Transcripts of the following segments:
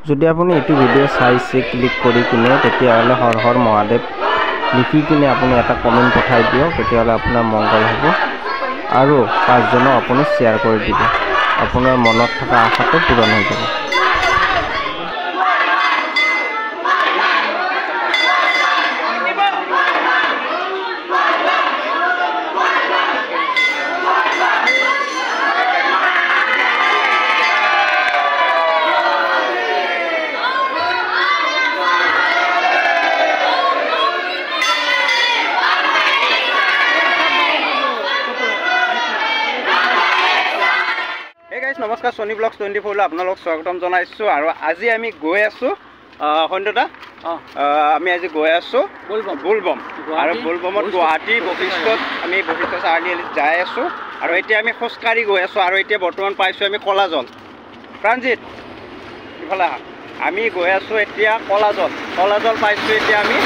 যদি আপুনি এইটো ভিডিও চাইছে ক্লিক কৰি কিনে তেতিয়াহ'লে হৰ হৰ মহাদেৱ লিখি কিনে আপুনি এটা কমেণ্ট পঠাই দিয়ক, তেতিয়াহ'লে আপোনাৰ মংগল হ'ব আৰু 5 জনক আপুনি শ্বেয়াৰ কৰি দিব। আপোনাৰ মনত থকা আশাটো পূৰণ হৈ যাব। নমস্কাৰ, সোনি ব্লগছ 24 লৈ আপোনালোকক স্বাগতম জনাইছোঁ। আৰু আজি আমি গৈ আছোঁ সন্ধ্যা আমি আজি গৈ আছোঁ বোলবম। আৰু বোলবমত গুৱাহাটী বশিষ্ঠত আমি বশিষ্ঠ চাৰিআলিত যাই আছোঁ। আৰু এতিয়া আমি খোজকাঢ়ি গৈ আছোঁ। আৰু এতিয়া বৰ্তমান পাইছোঁ আমি কলাজল। প্ৰাণজিত ইফালে আহা। আমি গৈ আছোঁ এতিয়া কলাজল পাইছোঁ এতিয়া আমি।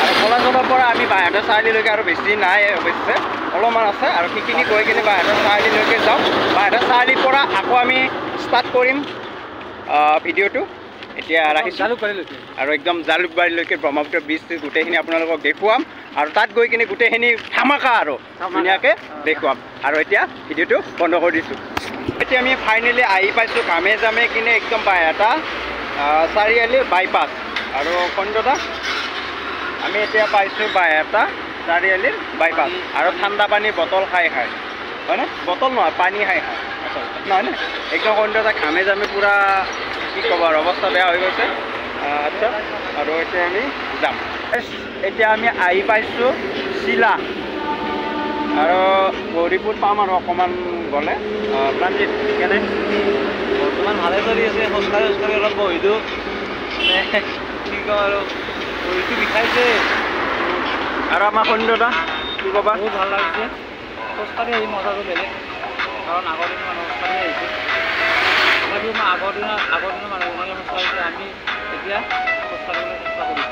আৰু কলাজলৰ পৰা আমি বাইহাটা চাৰিআলিলৈকে আৰু বেছি নাই অৱশ্যে, অলপমান আছে। আৰু সেইখিনি গৈ কিনে বাইহাটা চাৰিআলিলৈকে যাওঁ। বাইহাটা চাৰিআলিৰ পৰা আকৌ আমি ষ্টাৰ্ট কৰিম ভিডিঅ'টো। এতিয়া ৰাখিছোঁ আৰু একদম জালুকবাৰীলৈকে ব্ৰহ্মপুত্ৰ ব্ৰিজ গোটেইখিনি আপোনালোকক দেখুৱাম। আৰু তাত গৈ কিনে গোটেইখিনি ধামাকা আৰু ধুনীয়াকৈ দেখুৱাম। আৰু এতিয়া ভিডিঅ'টো বন্ধ কৰি দিছোঁ। এতিয়া আমি ফাইনেলি আহি পাইছোঁ ঘামে জামে কিনে একদম বাইহাটা চাৰিআলি বাইপাছ। আৰু খণ্ডদা আমি এতিয়া পাইছোঁ বাইহাটা চাৰিআলিৰ বাইপাছ। আৰু ঠাণ্ডা পানী বটল খাই হয়নে? বটল নহয়, পানী খাই নহয়নে? একদম খণ্ডদা ঘামে জামে পূৰা কি ক'ব আৰু অৱস্থা বেয়া হৈ গৈছে। আচ্ছা, আৰু এতিয়া আমি যাম। এতিয়া আমি আহি পাইছোঁ চিলা। আৰু গৌৰীপুৰ পাম আৰু অকণমান গ'লে। প্ৰাণজিত কেনে? বৰ্তমান ভালে চলি আছে। খোজকাঢ়ি অলপ বহিলোঁ, মানে কি কওঁ আৰু বহিটো বিষাইছে। আৰু আমাৰ সন্ধ্যদা কি ক'বা? বহুত ভাল লাগিছে খোজকাঢ়ি আহি, মজাটো বেলেগ। কাৰণ আগৰ দিনৰ মানুহ খোজকাঢ়ি আহিছে। তথাপিও মই আগৰ দিনৰ মানুহবিলাকে খোজকাঢ়িছে, আমি এতিয়া খোজকাঢ়িবলৈ চেষ্টা কৰিছোঁ।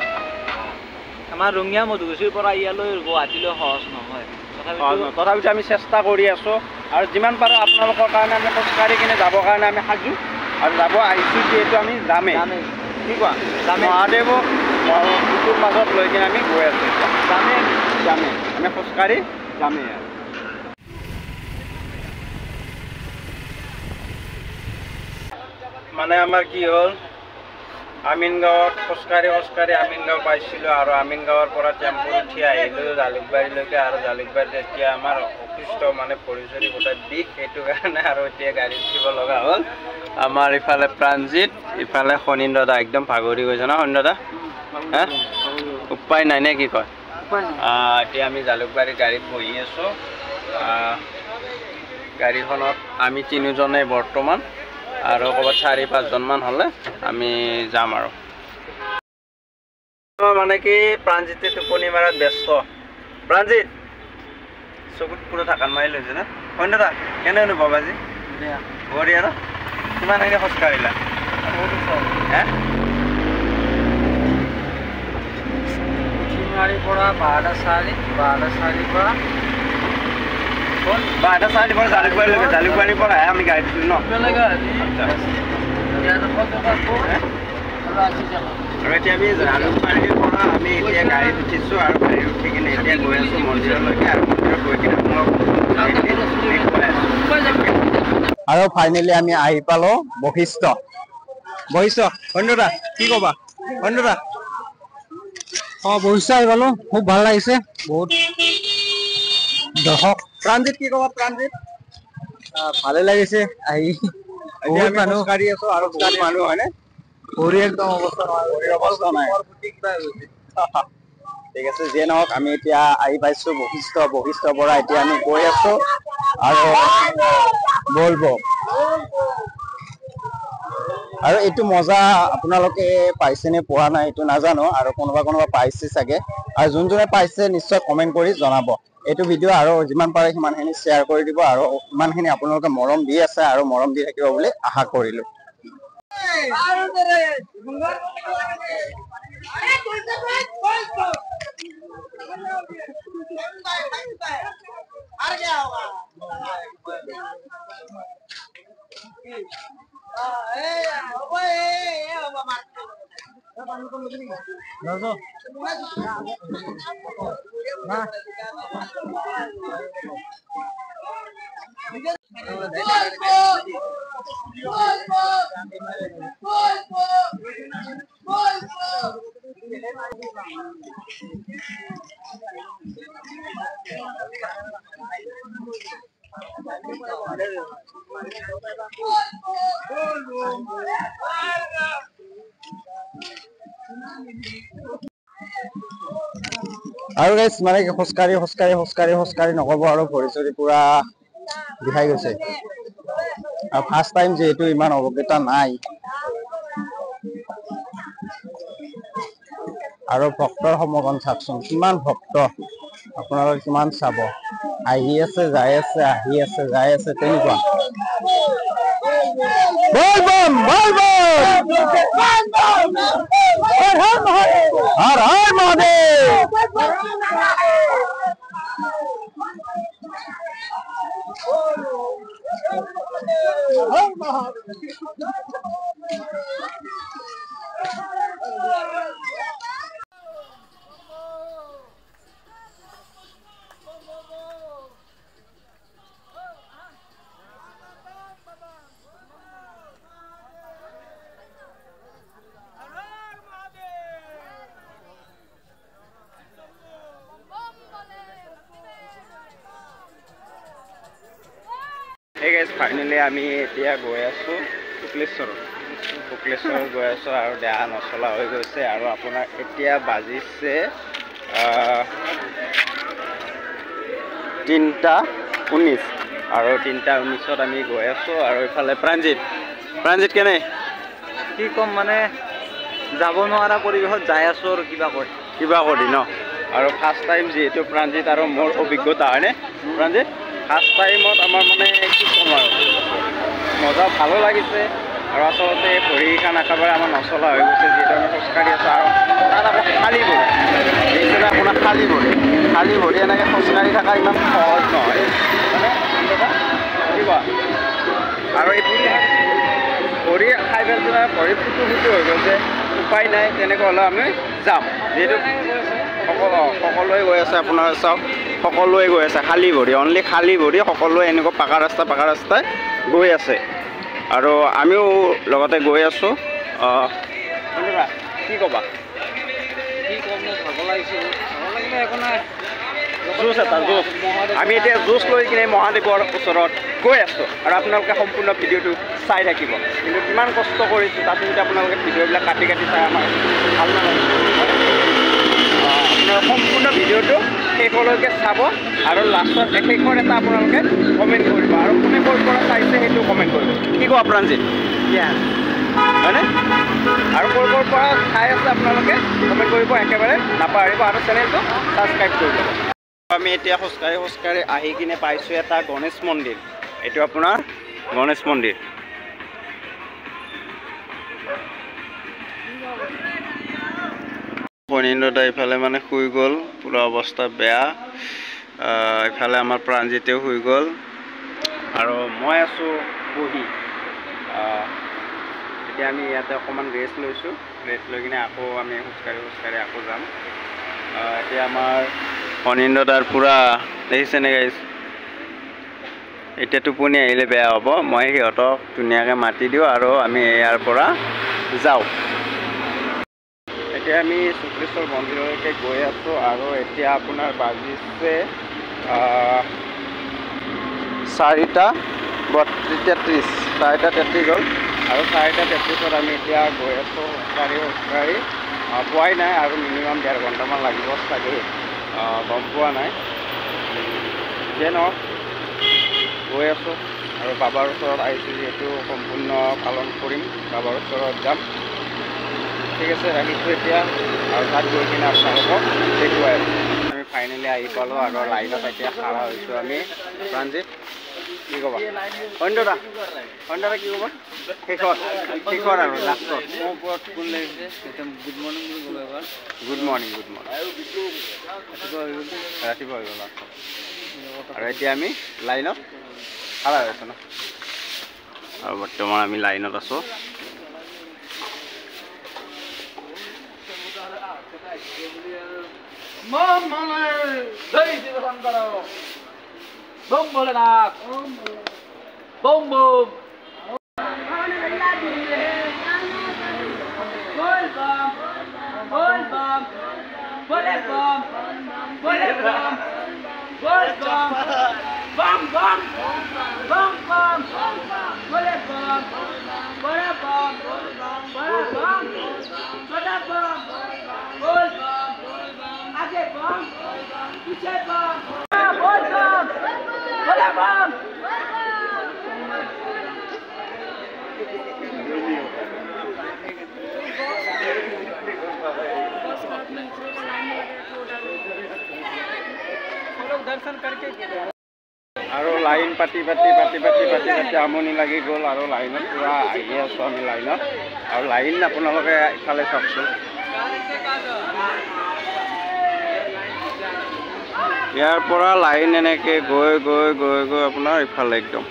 আমাৰ ৰঙিয়া মধুকুছিৰ পৰা ইয়ালৈ গুৱাহাটীলৈ সহজ নহয়, তথাপিতো আমি চেষ্টা কৰি আছোঁ। আৰু যিমান পাৰোঁ আপোনালোকৰ কাৰণে আমি খোজকাঢ়ি কিনে যাবৰ কাৰণে আমি সাজু। আৰু যাব আহিছোঁ যিহেতু আমি যামেই। কি কোৱা? মহাদেৱক বুকুৰ মাজত লৈ কিনে আমি গৈ আছোঁ। যামেই আমি খোজকাঢ়ি যামেই। আৰু মানে আমাৰ কি হ'ল, আমিনগাঁৱত খোজকাঢ়ি আমিনগাঁও পাইছিলোঁ। আৰু আমিনগাঁৱৰ পৰা টেম্পু উঠি আহিলোঁ জালুকবাৰীলৈকে। আৰু জালুকবাৰীত এতিয়া আমাৰ অসুস্থ, মানে ভৰি চৰি গোটেই বিষ, সেইটো কাৰণে আৰু এতিয়া গাড়ী উঠিব লগা হ'ল। আমাৰ ইফালে প্ৰাণজিত, ইফালে সনীন্দ্ৰদা একদম ভাগৰি গৈছে ন সনীন্দ্ৰদা? হা, উপায় নাই নে কি কয়? এতিয়া আমি জালুকবাৰী গাড়ীত বহি আছোঁ। গাড়ীখনত আমি তিনিজনেই বৰ্তমান, আৰু ক'ৰবাত 4-5 জনমান হ'লে আমি যাম। আৰু মানে কি প্ৰাণজিতে টোপনি মাৰাত ব্যস্ত। প্ৰাণজিত চকুত পুৰা ঢাকান মাৰি লৈছে না? সন্ধ্যদা কেনে অনুভৱ আজি? বঢ়িয়া ন? কিমানখিনি খোজকাঢ়িলা? শিঙাৰীৰ পৰা বাইহাটা চাৰিআলিৰ পৰা জালুকবাৰীলৈকে। জালুকবাৰীৰ পৰা আমি গাড়ীত উঠিলোঁ ন? আৰু এতিয়া আমি জালুকবাৰীৰ পৰা আমি এতিয়া গাড়ীত উঠিছোঁ। আৰু গাড়ীত উঠি কিনে এতিয়া গৈ আছোঁ মন্দিৰলৈকে। আৰু মন্দিৰত গৈ কিনে আৰু ফাইনেলি আমি আহি পালোঁ বশিষ্ঠ। সন্ধ্যদা কি ক'বা? সন্ধ্যদা বশিষ্ঠ আহি পালোঁ, খুব ভাল লাগিছে। বহুত দৰ্শক। প্ৰাণজিত কি ক'বা? প্ৰাণজিত ভালে লাগিছে আহি। বহুত মানুহ খোজকাঢ়ি আছোঁ আৰু বহুত মানুহ হয়নে? ভৰি একদম অৱস্থা নাই। ঠিক আছে, যিয়ে নহওক আমি এতিয়া আহি পাইছোঁ বশিষ্ঠৰ পৰা এতিয়া আমি গৈ আছোঁ আৰু বলবম। আৰু এইটো মজা আপোনালোকে পাইছে নে পোৱা নাই এইটো নাজানো, আৰু কোনোবা পাইছে চাগে। আৰু যোনে পাইছে নিশ্চয় কমেণ্ট কৰি জনাব। এইটো ভিডিঅ' আৰু যিমান পাৰে সিমানখিনি শ্বেয়াৰ কৰি দিব। আৰু ইমানখিনি আপোনালোকে মৰম দি আছে আৰু মৰম দি থাকিব বুলি আশা কৰিলোঁ। আৰু গাইছ মানে খোজকাঢ়ি নক'ব আৰু ভৰি চৰি পুৰা বিষাই গৈছে আৰু ফাৰ্ষ্ট টাইম যিহেতু ইমান অভিজ্ঞতা নাই আৰু ভক্তৰ সমগন চাওকচোন কিমান ভক্ত আপোনালোকে কিমান চাব আহি আছে যাই আছে আহি আছে যাই আছে তেনেকুৱা বল বম Har Har Mahadev Hey guys, finally আমি এতিয়া গৈ আছো শুক্লেশ্বৰ গৈ আছো আৰু দেহা নচলা হৈ গৈছে আৰু আপোনাৰ এতিয়া বাজিছে 3:19 আৰু 3:19ত আমি গৈ আছো আৰু ইফালে প্ৰাণজিত কেনে কি কম মানে যাব নোৱাৰা পৰিৱেশত যাই আছো আৰু কিবা কৰি ন আৰু ফাৰ্ষ্ট টাইম যিহেতু প্ৰাণজিত আৰু মোৰ অভিজ্ঞতা হয়নে প্ৰাণজিত ফাৰ্ষ্ট টাইমত আমাৰ মানে কি ক'ম আৰু মজা ভালো লাগিছে আৰু আচলতে ভৰিখন একেবাৰে আমাৰ নচলা হৈ গৈছে যিহেতু আমি খোজকাঢ়ি আছোঁ আৰু তাত আকৌ খালী ভৰি যিহেতু আপোনাৰ খালী ভৰি এনেকৈ খোজকাঢ়ি থকা ইমান সহজ নহয় মানে কিবা আৰু এই ভৰি খাই পেলাই ভৰি ফুটো হৈ গৈছে উপায় নাই তেনেকৈ হ'লে আমি যাম যিহেতু সকলোৱে গৈ আছে আপোনাৰ চাওক সকলোৱে গৈ আছে খালী ভৰি অনলি খালী ভৰি সকলোৱে এনেকুৱা পাকা ৰাস্তাই গৈ আছে আৰু আমিও লগতে গৈ আছোঁ কি ক'বা ভাগৰ লাগিলে একো নাই জুচ আমি এতিয়া জুচ লৈ কিনে মহাদেৱৰ ওচৰত গৈ আছোঁ আৰু আপোনালোকে সম্পূৰ্ণ ভিডিঅ'টো চাই থাকিব কিন্তু কিমান কষ্ট কৰিছোঁ তাত যদি আপোনালোকে ভিডিঅ'বিলাক কাটি চাই আমাৰ ভাল নালাগে আপোনাৰ সম্পূৰ্ণ ভিডিঅ'টো শেষলৈকে চাব আৰু লাষ্টত শেষৰ এটা আপোনালোকে কমেণ্ট কৰিব আৰু কোনে ক'ৰ পৰা চাইছে সেইটো কমেণ্ট কৰিব কি কোৱা প্ৰাণজিত হয়নে আৰু ক'ৰ পৰা চাই আছে আপোনালোকে কমেণ্ট কৰিব একেবাৰে নাপাহৰিব আৰু চেনেলটো ছাবস্ক্ৰাইব কৰি ল'ব আমি এতিয়া খোজকাঢ়ি আহি কিনে পাইছোঁ এটা গণেশ মন্দিৰ এইটো আপোনাৰ গণেশ মন্দিৰ পনীন্দ্ৰদা ইফালে মানে শুই গ'ল পুৰা অৱস্থা বেয়া ইফালে আমাৰ প্ৰাণজিতেও শুই গ'ল আৰু মই আছোঁ বহি এতিয়া আমি ইয়াতে অকণমান ৰেষ্ট লৈছোঁ ৰেষ্ট লৈ কিনে আকৌ আমি খোজকাঢ়ি আকৌ যাম এতিয়া আমাৰ পনীন্দ্ৰদাৰ পুৰা দেখিছেনে গাইছ এতিয়া টোপনি আহিলে বেয়া হ'ব মই সিহঁতক ধুনীয়াকৈ মাতি দিওঁ আৰু আমি ইয়াৰ পৰা যাওঁ এতিয়া আমি শুক্লেশ্বৰ মন্দিৰলৈকে গৈ আছোঁ আৰু এতিয়া আপোনাৰ বাজিছে 4:33 হ'ল আৰু 4:33ত আমি এতিয়া গৈ আছোঁ খোজকাঢ়ি পোৱাই নাই আৰু মিনিমাম 1.5 ঘণ্টামান লাগিব চাগে গম পোৱা নাই যে নহওক গৈ আছোঁ আৰু বাবাৰ ওচৰত আহিছোঁ যিহেতু সম্পূৰ্ণ পালন কৰিম বাবাৰ ওচৰত যাম ঠিক আছে ৰাখিছোঁ এতিয়া আৰু তাত গৈ কিনে আপোনালোকক দেখুৱাই আমি ফাইনেলি আহি পালোঁ আৰু লাইনত এতিয়া খাৰা হৈছোঁ আমি প্ৰাণজিত কি ক'বা অন্যদা কি ক'বা শেষত আৰু লাষ্টত গুড মৰ্ণিং ৰাতিপুৱা হৈ গ'ল লাষ্টত আৰু এতিয়া আমি লাইনত খাৰা হৈ আছোঁ ন আৰু বৰ্তমান আমি লাইনত আছোঁ जय शिव शंकर बम भोलेनाथ बम बम बोल बम बोल बम बोले बम बोले बम बोल बम बम बम बम बम बोले बम बोले बम बोले बम छोटा बम बोल बम आगे बम पीछे बम बोल बम बोले बम दर्शन करके আৰু লাইন পাতি আমনি লাগি গ'ল আৰু লাইনত পুৰা আহি আছো আমি লাইনত আৰু লাইন আপোনালোকে ইফালে চাওকচোন ইয়াৰ পৰা লাইন এনেকৈ গৈ গৈ গৈ গৈ আপোনাৰ ইফালে একদম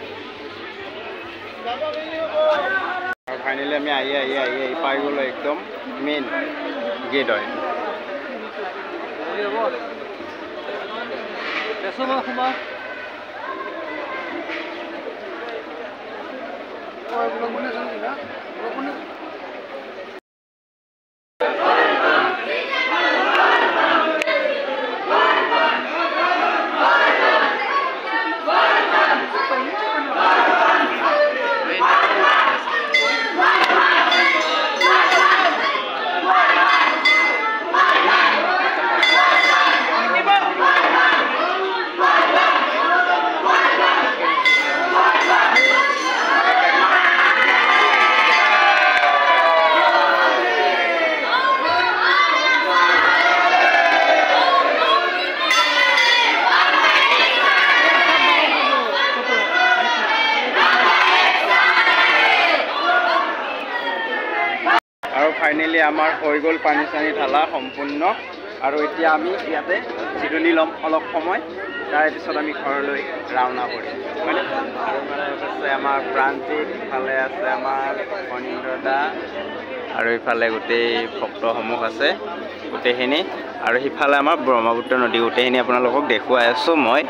আৰু ফাইনেলি আমি আহি পাই গ'লো একদম মেইন গেট হয় ফাইনেলি আমাৰ হৈ গ'ল পানী চানী ঢালা সম্পূৰ্ণ আৰু এতিয়া আমি ইয়াতে জিৰণি ল'ম অলপ সময় তাৰপিছত আমি ঘৰলৈ ৰাওনা কৰিম মানে আছে আমাৰ প্ৰান্তিক ইফালে আছে আমাৰ অনিন্দ্ৰদা আৰু ইফালে গোটেই ভক্তসমূহ আছে গোটেইখিনি আৰু সিফালে আমাৰ ব্ৰহ্মপুত্ৰ নদী গোটেইখিনি আপোনালোকক দেখুৱাই আছোঁ মই